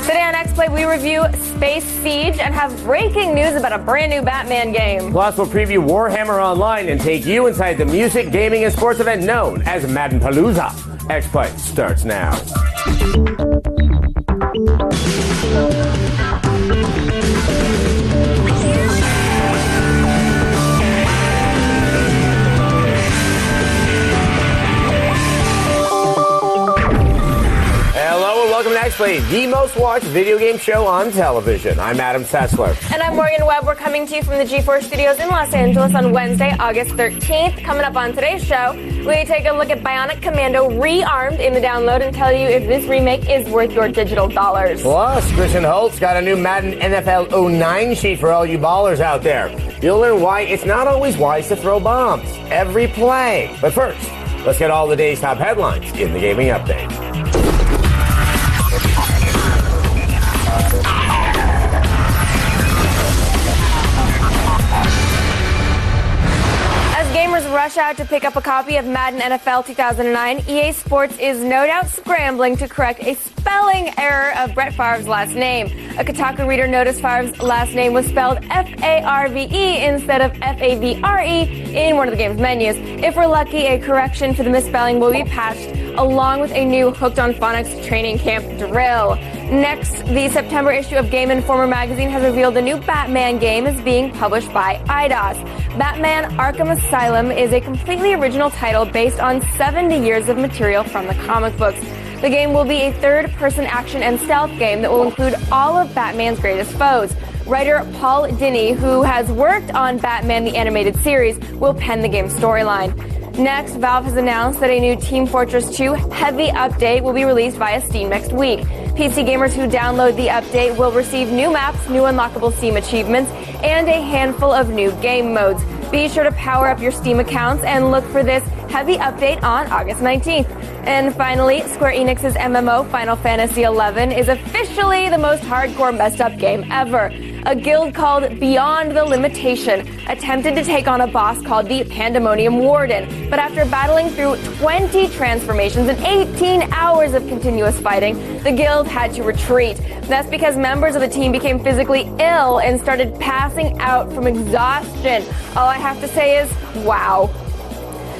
Today on X-Play, we review Space Siege and have breaking news about a brand new Batman game. Plus, we'll preview Warhammer Online and take you inside the music, gaming, and sports event known as Maddenpalooza. X-Play starts now. Welcome to X-Play, the most watched video game show on television. I'm Adam Sessler. And I'm Morgan Webb. We're coming to you from the G4 studios in Los Angeles on Wednesday, August 13th. Coming up on today's show, we take a look at Bionic Commando Rearmed in the download and tell you if this remake is worth your digital dollars. Plus, Christian Holt's got a new Madden NFL 09 sheet for all you ballers out there. You'll learn why it's not always wise to throw bombs every play. But first, let's get all the day's top headlines in the Gaming Update. Gamers rush out to pick up a copy of Madden NFL 2009. EA Sports is no doubt scrambling to correct a spelling error of Brett Favre's last name. A Kotaku reader noticed Favre's last name was spelled F-A-R-V-E instead of F-A-V-R-E in one of the game's menus. If we're lucky, a correction for the misspelling will be patched along with a new Hooked on Phonics training camp drill. Next, the September issue of Game Informer magazine has revealed a new Batman game is being published by Eidos. Batman Arkham Asylum is a completely original title based on 70 years of material from the comic books. The game will be a third-person action and stealth game that will include all of Batman's greatest foes. Writer Paul Dini, who has worked on Batman the Animated Series, will pen the game's storyline. Next, Valve has announced that a new Team Fortress 2 heavy update will be released via Steam next week. PC gamers who download the update will receive new maps, new unlockable Steam achievements, and a handful of new game modes. Be sure to power up your Steam accounts and look for this heavy update on August 19th. And finally, Square Enix's MMO Final Fantasy XI is officially the most hardcore messed up game ever. A guild called Beyond the Limitation attempted to take on a boss called the Pandemonium Warden, but after battling through 20 transformations and 18 hours of continuous fighting, the guild had to retreat. That's because members of the team became physically ill and started passing out from exhaustion. All I have to say is, wow.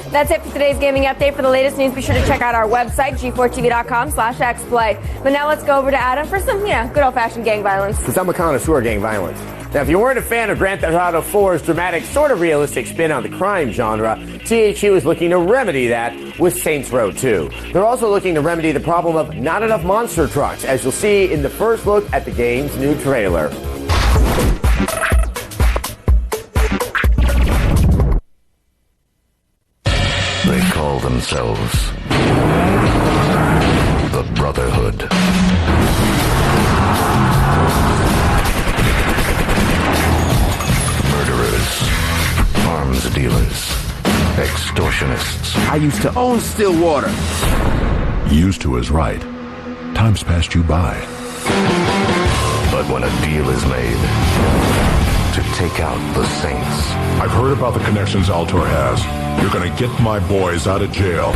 That's it for today's gaming update. For the latest news, be sure to check out our website, g4tv.com/xplay. But now let's go over to Adam for some, good old-fashioned gang violence. Because I'm a connoisseur of gang violence. Now, if you weren't a fan of Grand Theft Auto 4's dramatic, sort of realistic spin on the crime genre, THQ is looking to remedy that with Saints Row 2. They're also looking to remedy the problem of not enough monster trucks, as you'll see in the first look at the game's new trailer. They call themselves the Brotherhood. Murderers, arms dealers, extortionists. I used to own Stillwater. Used to is right. Time's passed you by. But when a deal is made to take out the Saints. I've heard about the connections Altor has. You're gonna get my boys out of jail.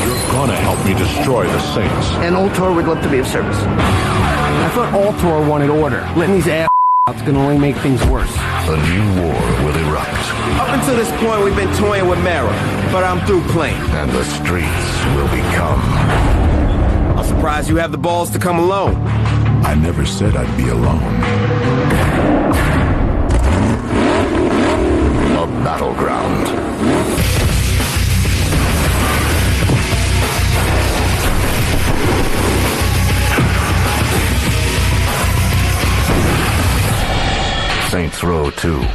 You're gonna help me destroy the Saints. And Altor would love to be of service. I thought Altor wanted order. Letting these out's gonna only make things worse. A new war will erupt. Up until this point, we've been toying with Mara, but I'm through playing. And the streets will become. I'm surprised you have the balls to come alone. I never said I'd be alone. A battleground. Saints Row 2,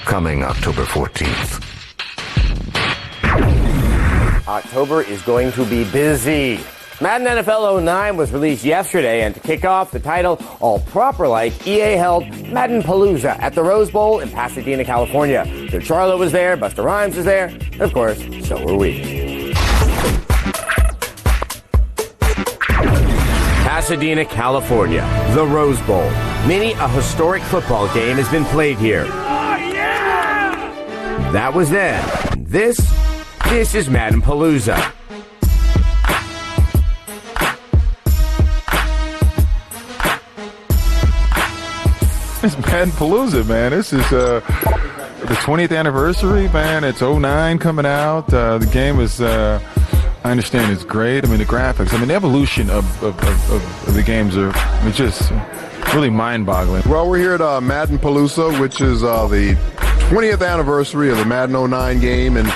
coming October 14th. October is going to be busy. Madden NFL 09 was released yesterday, and to kick off the title all proper-like, EA held Maddenpalooza at the Rose Bowl in Pasadena, California. Good Charlotte was there, Busta Rhymes was there, and of course, so were we. Pasadena, California, the Rose Bowl. Many a historic football game has been played here. Oh, yeah! That was then. This is Maddenpalooza. It's Madden Palooza, man. This is the 20th anniversary, man. It's 09 coming out. The game is, I understand, it's great. I mean, the graphics, I mean, the evolution of the games are just really mind-boggling. Well, we're here at Madden Palooza, which is the 20th anniversary of the Madden 09 game, and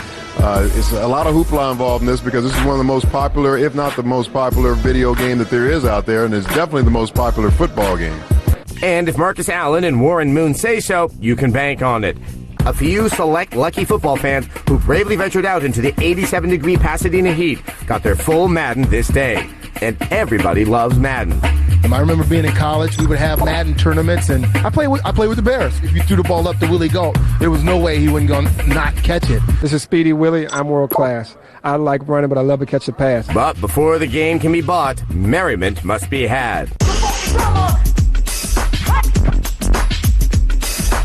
it's a lot of hoopla involved in this because this is one of the most popular, if not the most popular video game that there is out there, and it's definitely the most popular football game. And if Marcus Allen and Warren Moon say so, you can bank on it. A few select lucky football fans who bravely ventured out into the 87-degree Pasadena heat got their full Madden this day. And everybody loves Madden. I remember being in college, we would have Madden tournaments, and I played with the Bears. If you threw the ball up to Willie Gault, there was no way he wouldn't go not catch it. This is Speedy Willie. I'm world class. I like running, but I love to catch the pass. But before the game can be bought, merriment must be had.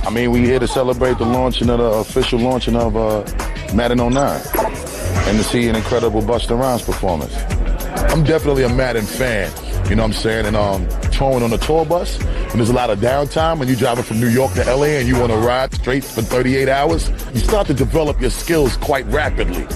I mean, we're here to celebrate the launching of the official launching of Madden 09 and to see an incredible Busta Rhymes performance. I'm definitely a Madden fan, you know what I'm saying? And touring on a tour bus, when there's a lot of downtime, when you're driving from New York to LA and you want to ride straight for 38 hours, you start to develop your skills quite rapidly.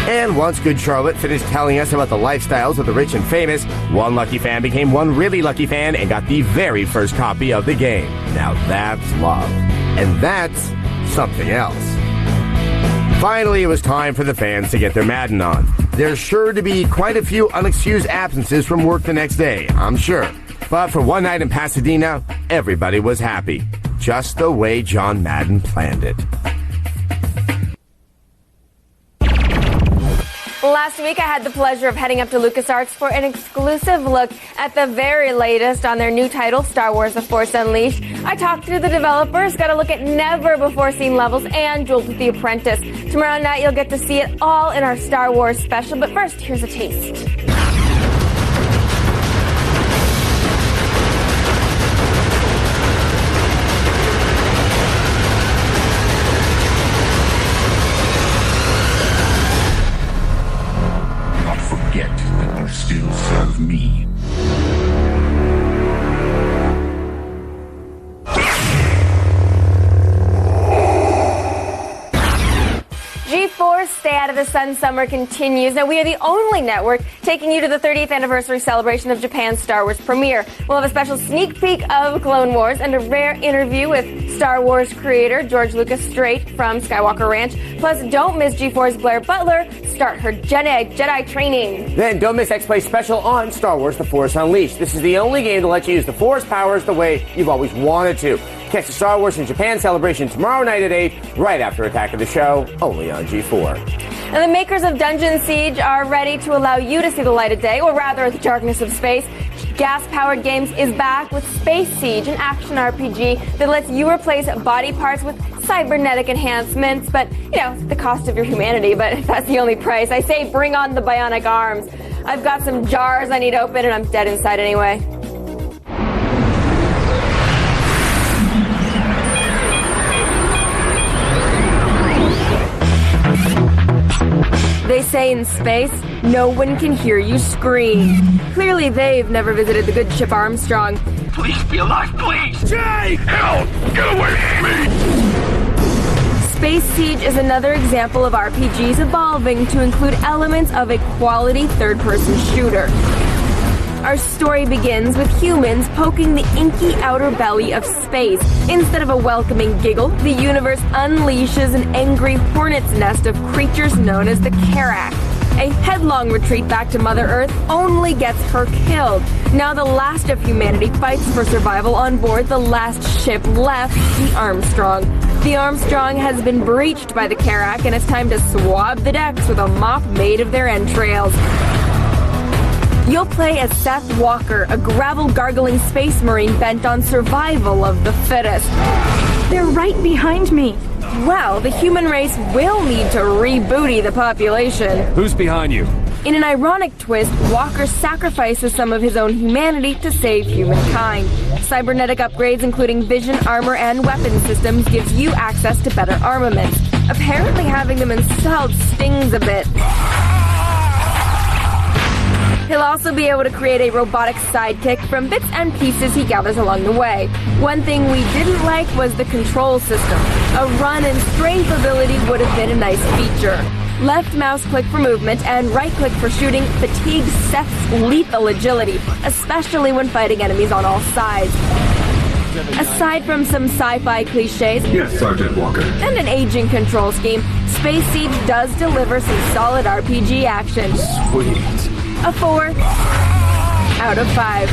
And once Good Charlotte finished telling us about the lifestyles of the rich and famous, one lucky fan became one really lucky fan and got the very first copy of the game. Now that's love. And that's something else. Finally, it was time for the fans to get their Madden on. There's sure to be quite a few unexcused absences from work the next day, I'm sure. But for one night in Pasadena, everybody was happy. Just the way John Madden planned it. Last week, I had the pleasure of heading up to LucasArts for an exclusive look at the very latest on their new title, Star Wars The Force Unleashed. I talked to the developers, got a look at never-before-seen levels, and dueled with The Apprentice. Tomorrow night, you'll get to see it all in our Star Wars special, but first, here's a taste. Still serve me. G4's Stay Out of the Sun Summer continues. Now, we are the only network taking you to the 30th anniversary celebration of Japan's Star Wars premiere. We'll have a special sneak peek of Clone Wars and a rare interview with Star Wars creator George Lucas straight from Skywalker Ranch. Plus, don't miss G4's Blair Butler start her Jedi training. Then don't miss X-Play special on Star Wars The Force Unleashed. This is the only game to let you use the Force powers the way you've always wanted to. Catch the Star Wars in Japan celebration tomorrow night at 8, right after Attack of the Show, only on G4. And the makers of Dungeon Siege are ready to allow you to see the light of day, or rather the darkness of space. Gas-Powered Games is back with Space Siege, an action RPG that lets you replace body parts with cybernetic enhancements, but, you know, the cost of your humanity, but if that's the only price, I say bring on the bionic arms. I've got some jars I need open, and I'm dead inside anyway. They say in space, no one can hear you scream. Clearly, they've never visited the good ship Armstrong. Please be alive, please! Jay! Help! Get away from me! Space Siege is another example of RPGs evolving to include elements of a quality third-person shooter. Our story begins with humans poking the inky outer belly of space. Instead of a welcoming giggle, the universe unleashes an angry hornet's nest of creatures known as the Karak. A headlong retreat back to Mother Earth only gets her killed. Now the last of humanity fights for survival on board the last ship left, the Armstrong. The Armstrong has been breached by the Karak, and it's time to swab the decks with a mop made of their entrails. You'll play as Seth Walker, a gravel-gargling space marine bent on survival of the fittest. They're right behind me. Well, the human race will need to rebooty the population. Who's behind you? In an ironic twist, Walker sacrifices some of his own humanity to save humankind. Cybernetic upgrades, including vision, armor, and weapon systems, gives you access to better armaments. Apparently having them installed stings a bit. He'll also be able to create a robotic sidekick from bits and pieces he gathers along the way. One thing we didn't like was the control system. A run and strength ability would have been a nice feature. Left mouse click for movement and right click for shooting fatigues Seth's lethal agility, especially when fighting enemies on all sides. Aside from some sci-fi cliches Yes, Sergeant Walker. and an aging control scheme, Space Siege does deliver some solid RPG action. Sweet. A 4 out of 5.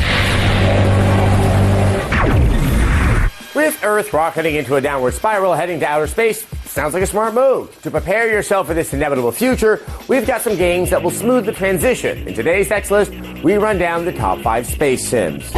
With Earth rocketing into a downward spiral heading to outer space, sounds like a smart move. To prepare yourself for this inevitable future, we've got some games that will smooth the transition. In today's X list, we run down the top 5 space sims.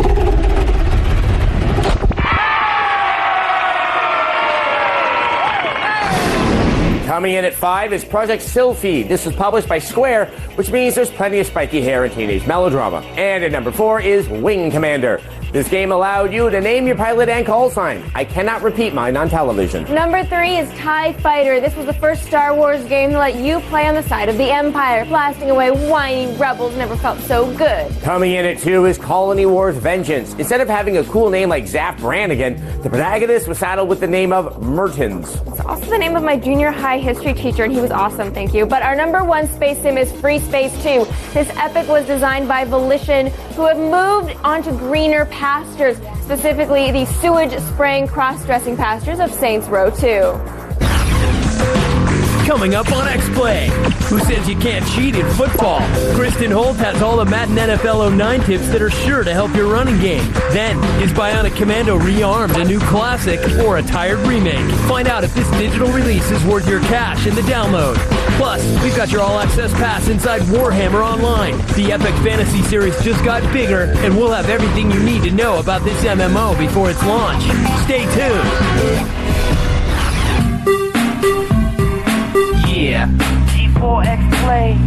Coming in at 5 is Project Sylphid. This was published by Square, which means there's plenty of spiky hair and teenage melodrama. And at number 4 is Wing Commander. This game allowed you to name your pilot and call sign. I cannot repeat mine on television. Number 3 is TIE Fighter. This was the first Star Wars game to let you play on the side of the Empire. Blasting away whiny rebels never felt so good. Coming in at 2 is Colony Wars Vengeance. Instead of having a cool name like Zap Brannigan, the protagonist was saddled with the name of Mertens. It's also the name of my junior high history teacher, and he was awesome, thank you. But our number 1 space sim is Free Space 2. This epic was designed by Volition, who have moved onto greener pastures, specifically the sewage-spraying cross-dressing pastures of Saints Row 2. Coming up on X-Play, who says you can't cheat in football? Kristen Holt has all the Madden NFL 09 tips that are sure to help your running game. Then, is Bionic Commando Rearmed a new classic or a tired remake? Find out if this digital release is worth your cash in the download. Plus, we've got your all-access pass inside Warhammer Online. The epic fantasy series just got bigger, and we'll have everything you need to know about this MMO before its launch. Stay tuned. Yeah. G4 X-Play.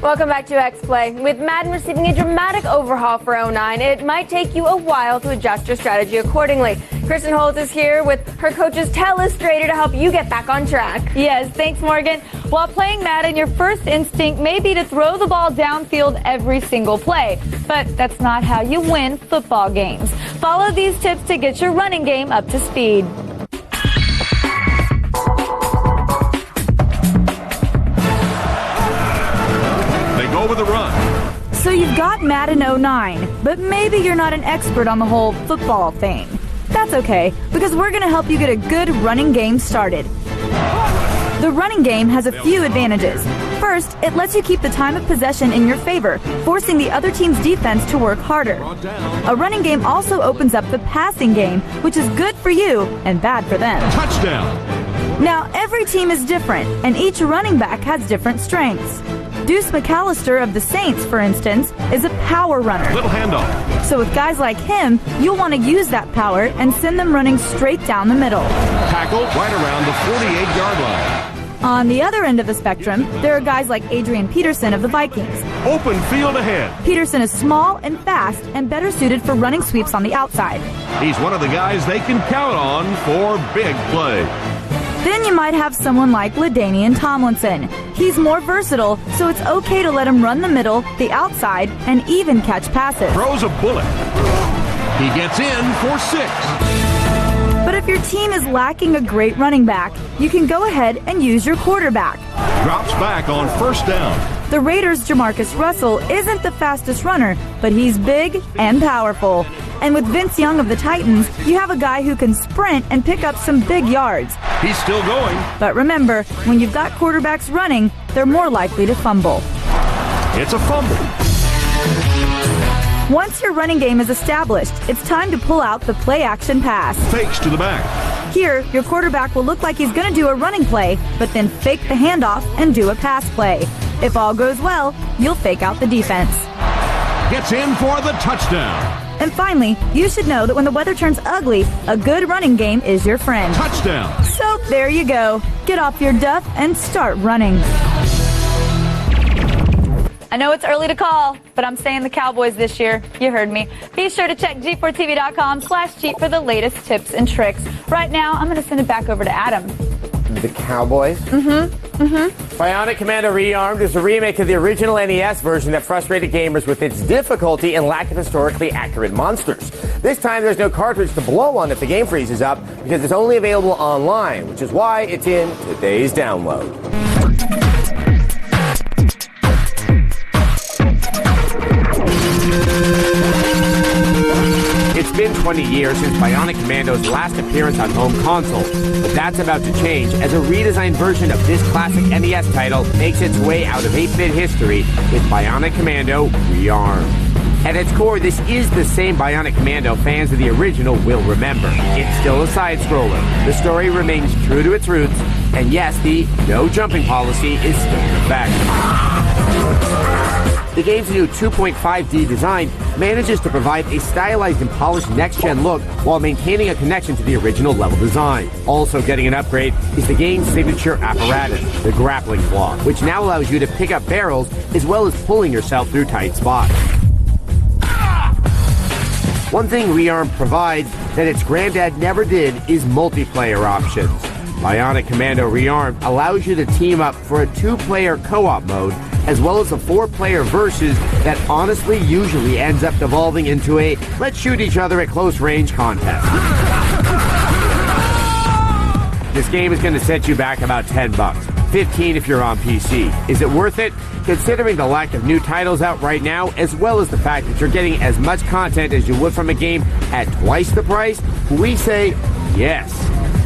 Welcome back to X-Play. With Madden receiving a dramatic overhaul for 09, it might take you a while to adjust your strategy accordingly. Kristen Holt is here with her coach's Telestrator to help you get back on track. Yes, thanks, Morgan. While playing Madden, your first instinct may be to throw the ball downfield every single play. But that's not how you win football games. Follow these tips to get your running game up to speed. With a run. So you've got Madden 09, but maybe you're not an expert on the whole football thing. That's okay, because we're going to help you get a good running game started. The running game has a few advantages. First, it lets you keep the time of possession in your favor, forcing the other team's defense to work harder. A running game also opens up the passing game, which is good for you and bad for them. Touchdown! Now, every team is different, and each running back has different strengths. Deuce McAllister of the Saints, for instance, is a power runner. Little handoff. So with guys like him, you'll want to use that power and send them running straight down the middle. Tackle right around the 48-yard line. On the other end of the spectrum, there are guys like Adrian Peterson of the Vikings. Open field ahead. Peterson is small and fast and better suited for running sweeps on the outside. He's one of the guys they can count on for big play. Then you might have someone like LaDainian Tomlinson. He's more versatile, so it's okay to let him run the middle, the outside, and even catch passes. Throws a bullet. He gets in for 6. But if your team is lacking a great running back, you can go ahead and use your quarterback. Drops back on first down. The Raiders' Jamarcus Russell isn't the fastest runner, but he's big and powerful. And with Vince Young of the Titans, you have a guy who can sprint and pick up some big yards. He's still going. But remember, when you've got quarterbacks running, they're more likely to fumble. It's a fumble. Once your running game is established, it's time to pull out the play-action pass. Fakes to the back. Here, your quarterback will look like he's going to do a running play, but then fake the handoff and do a pass play. If all goes well, you'll fake out the defense. Gets in for the touchdown. And finally, you should know that when the weather turns ugly, a good running game is your friend. Touchdown. So there you go. Get off your duff and start running. I know it's early to call, but I'm saying the Cowboys this year. You heard me. Be sure to check G4TV.com/cheat for the latest tips and tricks. Right now, I'm going to send it back over to Adam. The Cowboys? Bionic Commando Rearmed is a remake of the original NES version that frustrated gamers with its difficulty and lack of historically accurate monsters. This time, there's no cartridge to blow on if the game freezes up because it's only available online, which is why it's in today's download. It's been 20 years since Bionic Commando's last appearance on home console, but that's about to change as a redesigned version of this classic NES title makes its way out of 8-bit history with Bionic Commando Rearmed. At its core, this is the same Bionic Commando fans of the original will remember. It's still a side-scroller. The story remains true to its roots, and yes, the no jumping policy is still in effect. The game's new 2.5D design manages to provide a stylized and polished next-gen look while maintaining a connection to the original level design. Also getting an upgrade is the game's signature apparatus, the grappling claw, which now allows you to pick up barrels as well as pulling yourself through tight spots. One thing Rearmed provides that its granddad never did is multiplayer options. Bionic Commando Rearmed allows you to team up for a 2-player co-op mode, as well as a 4-player versus that honestly usually ends up devolving into a let's shoot each other at close range contest. This game is going to set you back about $10, $15 if you're on PC. Is it worth it? Considering the lack of new titles out right now, as well as the fact that you're getting as much content as you would from a game at twice the price, we say yes.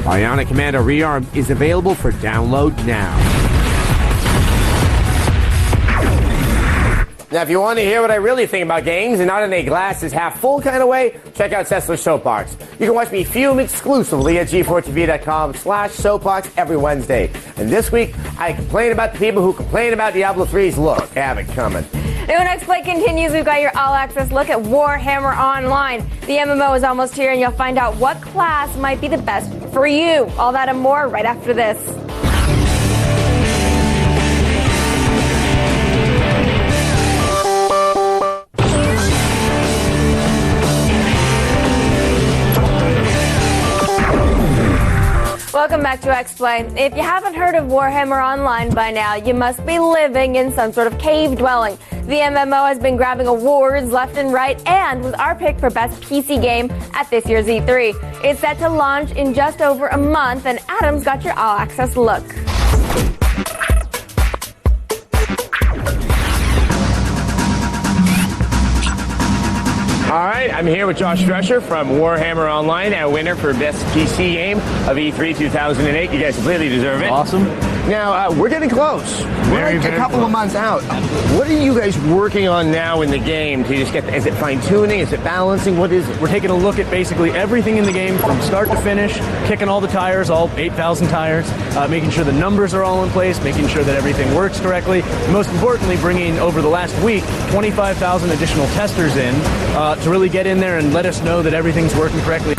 Bionic Commando Rearmed is available for download now. Now, if you want to hear what I really think about games and not in a glasses half full kind of way, check out Sessler's Soapbox. You can watch me fume exclusively at G4TV.com/soapbox every Wednesday. And this week, I complain about the people who complain about Diablo 3's look. Have it coming. New Next Play continues. We've got your all-access look at Warhammer Online. The MMO is almost here, and you'll find out what class might be the best for you. All that and more right after this. Welcome back to X-Play. If you haven't heard of Warhammer Online by now, you must be living in some sort of cave dwelling. The MMO has been grabbing awards left and right and was our pick for best PC game at this year's E3. It's set to launch in just over a month, and Adam's got your all-access look. All right, I'm here with Josh Drescher from Warhammer Online, our winner for Best PC Game of E3 2008. You guys completely deserve it. Awesome. Now, we're getting close. We're like a couple of months out. What are you guys working on now in the game to just get, is it fine-tuning? Is it balancing? What is it? We're taking a look at basically everything in the game from start to finish, kicking all the tires, all 8,000 tires, making sure the numbers are all in place, making sure that everything works correctly. And most importantly, bringing over the last week 25,000 additional testers in to really get in there and let us know that everything's working correctly.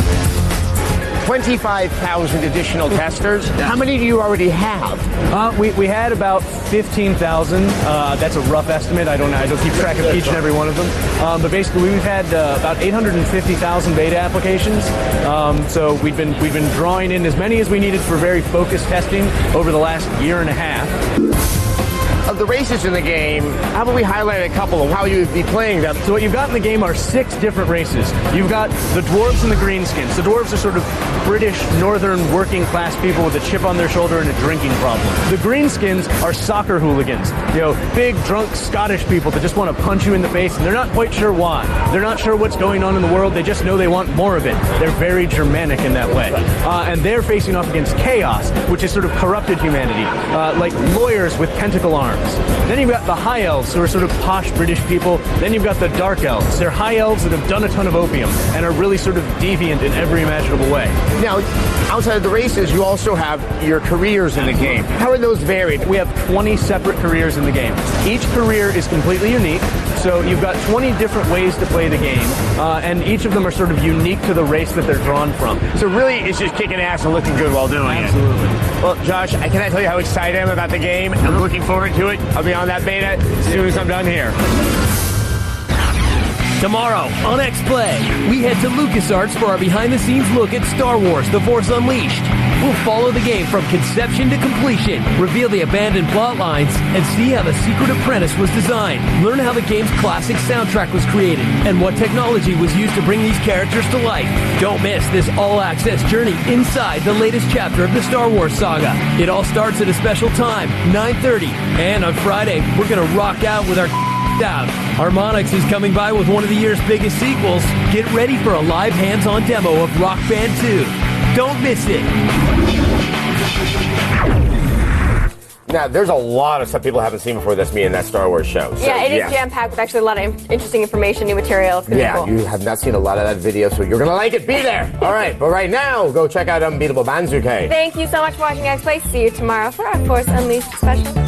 25,000 additional testers. Yeah. How many do you already have? We had about 15,000. That's a rough estimate. I don't keep track of each and every one of them. But basically, we've had about 850,000 beta applications. So we've been drawing in as many as we needed for very focused testing over the last year and a half. Of the races in the game, how about we highlight a couple of how you would be playing them? So what you've got in the game are 6 different races. You've got the dwarves and the greenskins. The dwarves are sort of British, northern, working class people with a chip on their shoulder and a drinking problem. The greenskins are soccer hooligans. You know, big, drunk Scottish people that just want to punch you in the face, and they're not quite sure why. They're not sure what's going on in the world. They just know they want more of it. They're very Germanic in that way. And they're facing off against chaos, which is sort of corrupted humanity, like lawyers with tentacle arms. Then you've got the high elves, who are sort of posh British people. Then you've got the dark elves. They're high elves that have done a ton of opium and are really sort of deviant in every imaginable way. Now, outside of the races, you also have your careers in the game. How are those varied? We have 20 separate careers in the game. Each career is completely unique. So you've got 20 different ways to play the game, and each of them are sort of unique to the race that they're drawn from. So really, it's just kicking ass and looking good while doing it. Absolutely. Well, Josh, I cannot tell you how excited I am about the game. I'm looking forward to to it. I'll be on that beta as soon as I'm done here. Tomorrow on X-Play, we head to LucasArts for our behind-the-scenes look at Star Wars: The Force Unleashed. We'll follow the game from conception to completion, reveal the abandoned plot lines, and see how the Secret Apprentice was designed. Learn how the game's classic soundtrack was created, and what technology was used to bring these characters to life. Don't miss this all-access journey inside the latest chapter of the Star Wars saga. It all starts at a special time, 9:30, and on Friday, we're gonna rock out with our out. Harmonix is coming by with one of the year's biggest sequels. Get ready for a live hands-on demo of Rock Band 2. Don't miss it. Now, there's a lot of stuff people haven't seen before this, me and that Star Wars show. So, yeah, it is jam-packed with actually a lot of interesting information, new material. It's yeah, cool. You have not seen a lot of that video, so you're going to like it. Be there. All right, but right now, go check out Unbeatable Banzuke. Thank you so much for watching X-Play. See you tomorrow for our Force Unleashed special.